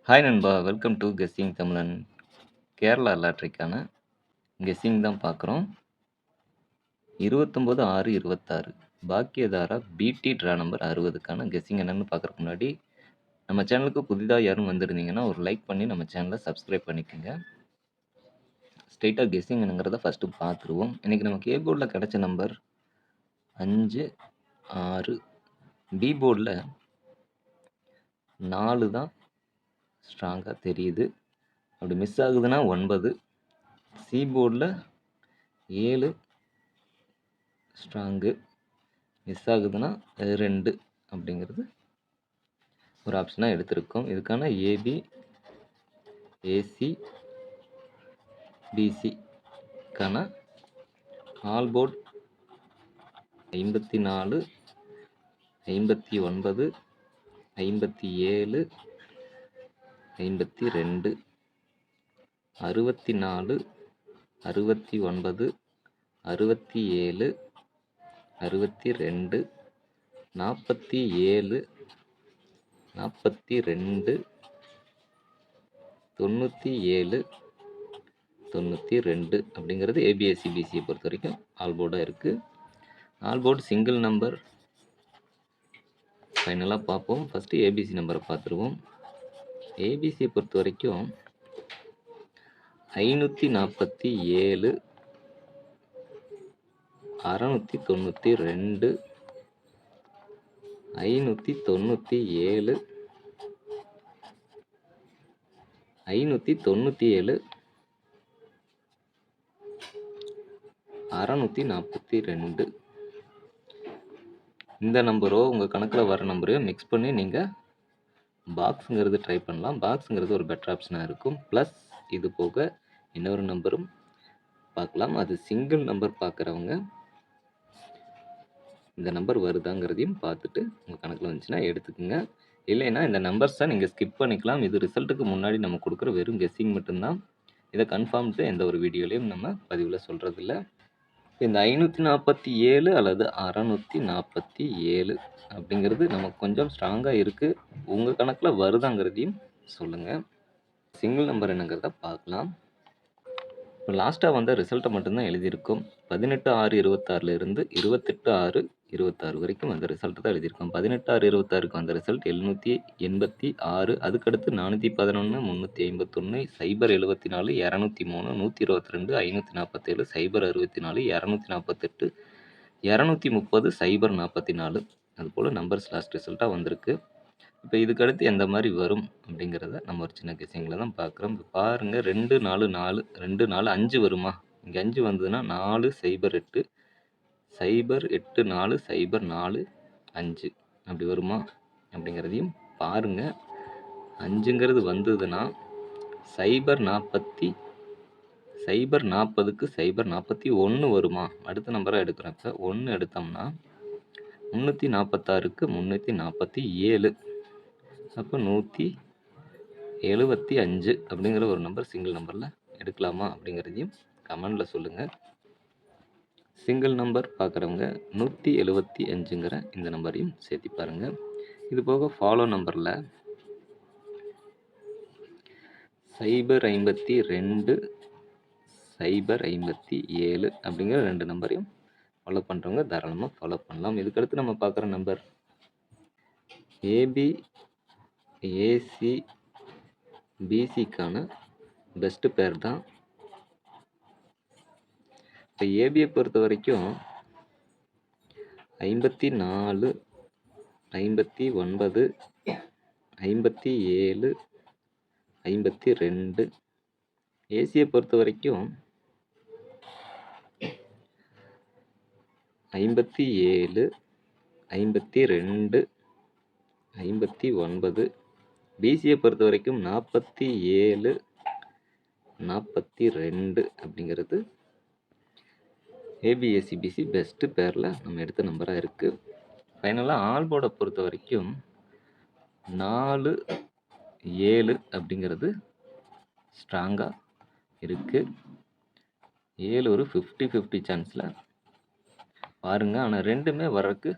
Hi நண்பா! Welcome to guessing தமிழன். Kerala லாட்டரிக்கான guessing தான் பார்க்குறோம். 29/6/26 பாக்கியதாரா பிடி ட்ரா நம்பர் 60க்கான கெஸ்ஸிங் என்னன்னு பார்க்குறதுக்கு முன்னாடி, நம்ம சேனலுக்கு புதிதா யாரும் வந்திருந்தீங்கன்னா, ஒரு லைக் பண்ணி நம்ம சேனலை சப்ஸ்கிரைப் பண்ணிக்கங்க. ஸ்ட்ரெயிட்டா கெஸ்ஸிங் என்னங்கிறத ஃபர்ஸ்ட்டு பார்த்துருவோம். இன்னைக்கு நமக்கு ஏ போர்டில் கிடைச்ச நம்பர் 5, 6. பி போர்டில் 4 தான் ஸ்ட்ராங்கா தெரியுது. அப்படி மிஸ் ஆகுதுன்னா 9. சி போர்டில் 7 ஸ்ட்ராங்கு. மிஸ் ஆகுதுன்னா 2 அப்படிங்கிறது ஒரு ஆப்ஷனாக எடுத்திருக்கோம். இதுக்கான ஏபி, ஏசி, பிசிக்கான ஆல் போர்ட் 54, 59, 57, 52, 64, 69, 67, 62, 47, 42, 97, 92 அப்படிங்கிறது ஏபிஎஸ்சிபிசியை பொறுத்த வரைக்கும் ஆல் போர்டாக இருக்குது. ஆல் போர்டு சிங்கிள் நம்பர் ஃபைனலாக பார்ப்போம். ஃபஸ்ட்டு ஏபிசி நம்பரை பார்த்துருவோம். ஏபிசியை பொறுத்த வரைக்கும் 547, 692, 597, 597, 642. இந்த நம்பரோ உங்கள் கணக்கில் வர நம்பரையோ மிக்ஸ் பண்ணி நீங்கள் பாக்ஸுங்கிறது ட்ரை பண்ணலாம். பாக்ஸுங்கிறது ஒரு பெட்டர் ஆப்ஷனாக இருக்கும். ப்ளஸ் இது போக இன்னொரு நம்பரும் பார்க்கலாம். அது சிங்கிள் நம்பர் பார்க்குறவங்க இந்த நம்பர் வருதாங்கிறதையும் பார்த்துட்டு உங்கள் கணக்கில் வந்துச்சுன்னா எடுத்துக்கோங்க. இல்லைன்னா இந்த நம்பர்ஸை நீங்கள் ஸ்கிப் பண்ணிக்கலாம். இது ரிசல்ட்டுக்கு முன்னாடி நம்ம கொடுக்குற வெறும் கெஸ்ஸிங் மட்டும்தான். இதை கன்ஃபார்ம்டு எந்த ஒரு வீடியோலையும் நம்ம பதிவில் சொல்கிறதில்ல. இந்த 547 அல்லது 647 அப்படிங்கிறது நமக்கு கொஞ்சம் ஸ்ட்ராங்காக இருக்குது. உங்கள் கணக்கில் வருதாங்கிறதையும் சொல்லுங்கள். சிங்கிள் நம்பர் என்னங்கிறத பார்க்கலாம். இப்போ லாஸ்ட்டாக வந்த ரிசல்ட்டை மட்டும்தான் எழுதியிருக்கோம். 18/6/26 28/6/26 வரைக்கும் அந்த ரிசல்ட் தான் எழுதியிருக்கோம். 18/6/26க்கு வந்த ரிசல்ட் 786. அதுக்கடுத்து 411, 351, 074, 203, 122, 547, 064, 248, 230, 044 அதுபோல் நம்பர்ஸ் லாஸ்ட் ரிசல்ட்டாக வந்திருக்கு. இப்போ இதுக்கடுத்து எந்த மாதிரி வரும் அப்படிங்கிறத நம்ம ஒரு சின்ன கெஸ்ஸிங்கில் தான் பார்க்குறோம். இப்போ பாருங்கள் 2, 4, 4, 2, 4, 5 வருமா? இங்கே 5 வந்ததுன்னா 4, 0, 8, 0, 8, 4, 0, 4, 5 அப்படி வருமா அப்படிங்கிறதையும் பாருங்கள். 5ங்கிறது வந்ததுன்னா 040க்கு 041 வருமா? அடுத்த நம்பராக எடுக்கிறப்ப 1 எடுத்தோம்னா 346க்கு 347 அப்போ 175 அப்படிங்கிற ஒரு நம்பர் சிங்கிள் நம்பரில் எடுக்கலாமா அப்படிங்கிறதையும் கமெண்டில் சொல்லுங்கள். சிங்கிள் நம்பர் பார்க்குறவங்க 175ங்கிற இந்த நம்பரையும் சேர்த்தி பாருங்கள். இது போக ஃபாலோ நம்பரில் 052, 057 அப்படிங்கிற 2 நம்பரையும் ஃபாலோ பண்ணுறவங்க தாராளமாக ஃபாலோ பண்ணலாம். இதுக்கடுத்து நம்ம பார்க்குற நம்பர் ஏபி, ஏசி, பிசிக்கான பெஸ்ட்டு பேர் தான். இப்போ ஏபியை பொறுத்த வரைக்கும் 54, 59, 57, 52. ஏசியை பொறுத்த வரைக்கும் 57, 52, 59. பிசியை பொறுத்த வரைக்கும் 47, 42 அப்படிங்கிறது ஏபிஎஸ்சிபிசி பெஸ்ட்டு பேரில் நம்ம எடுத்த நம்பராக இருக்குது. ஃபைனலாக ஆல் போர்டை பொறுத்த வரைக்கும் 4, 7 அப்படிங்கிறது ஸ்ட்ராங்காக இருக்குது. 7 ஒரு 50-50 சான்ஸில் பாருங்கள். ஆனால் ரெண்டுமே வர்றதுக்கு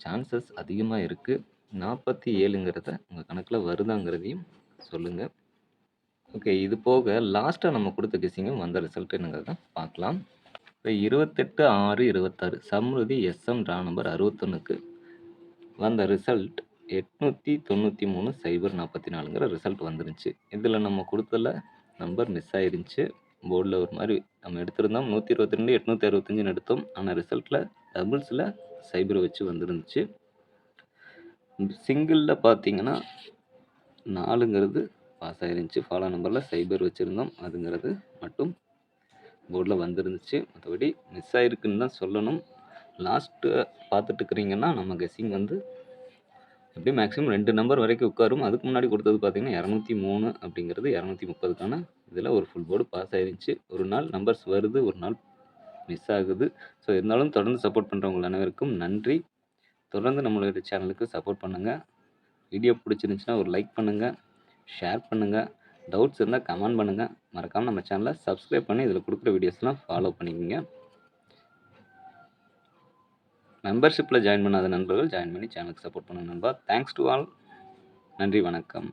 சான்சஸ் அதிகமாக இருக்குது. 47ங்கிறத உங்கள் கணக்கில் வருதாங்கிறதையும் சொல்லுங்கள். ஓகே. இது போக லாஸ்ட்டா நம்ம குடுத்த கெஸ்ஸிங்கும் வந்த ரிசல்ட் என்னங்கிறத பார்க்கலாம். இப்ப 28/6/26 சம்ருதி எஸ்எம் ட்ரா நம்பர் 61க்கு வந்த ரிசல்ட் 893,044ங்கிற ரிசல்ட் வந்துருந்துச்சு. இதில நம்ம குடுத்தல நம்பர் மிஸ் ஆயிருந்துச்சு. போர்ட்ல ஒரு மாரி நம்ம எடுத்திருந்தோம். 122 865ன்னு எடுத்தோம். ஆனா ரிசல்ட்ல டபுள்ஸ்ல 0 வச்சு வந்துருந்துச்சு. சிங்கிள்ல பார்த்தீங்கன்னா 4ங்கிறது பாஸ் ஆயிருந்துச்சு. ஃபாலோ நம்பர்ல 0 வச்சிருந்தோம். அதுங்கிறது மட்டும் போர்ட்ல வந்துருந்துச்சு. மத்தபடி மிஸ் ஆயிருக்குன்னு தான் சொல்லணும். லாஸ்ட்டு பார்த்துட்டு இருக்கிறீங்கன்னா, நம்ம கெஸ்ஸிங் வந்து எப்படியும் மேக்ஸிமம் 2 நம்பர் வரைக்கும் உட்காரும். அதுக்கு முன்னாடி குடுத்தது பார்த்தீங்கன்னா, 203 அப்படிங்கிறது 230க்கான இதில ஒரு ஃபுல் போர்டு பாஸ் ஆயிருந்துச்சு. ஒரு நாள் நம்பர்ஸ் வருது, ஒரு நாள் மிஸ் ஆகுது. ஸோ இருந்தாலும் தொடர்ந்து சப்போர்ட் பண்றவங்க அனைவருக்கும் நன்றி. தொடர்ந்து நம்மளுடைய சேனலுக்கு சப்போர்ட் பண்ணுங்க. வீடியோ பிடிச்சிருந்துச்சுன்னா ஒரு லைக் பண்ணுங்க, ஷேர் பண்ணுங்க. டவுட்ஸ் இருந்தா கமெண்ட் பண்ணுங்க. மறக்காம நம்ம சேனலை சப்ஸ்கிரைப் பண்ணி இதில குடுக்குற வீடியோஸ்லாம் ஃபாலோ பண்ணிக்கங்க. மெம்பர்ஷிப்ல ஜாயின் பண்ணாத நண்பர்கள் ஜாயின் பண்ணி சேனலுக்கு சப்போர்ட் பண்ணுங்க நண்பா. Thanks to all. நன்றி, வணக்கம்.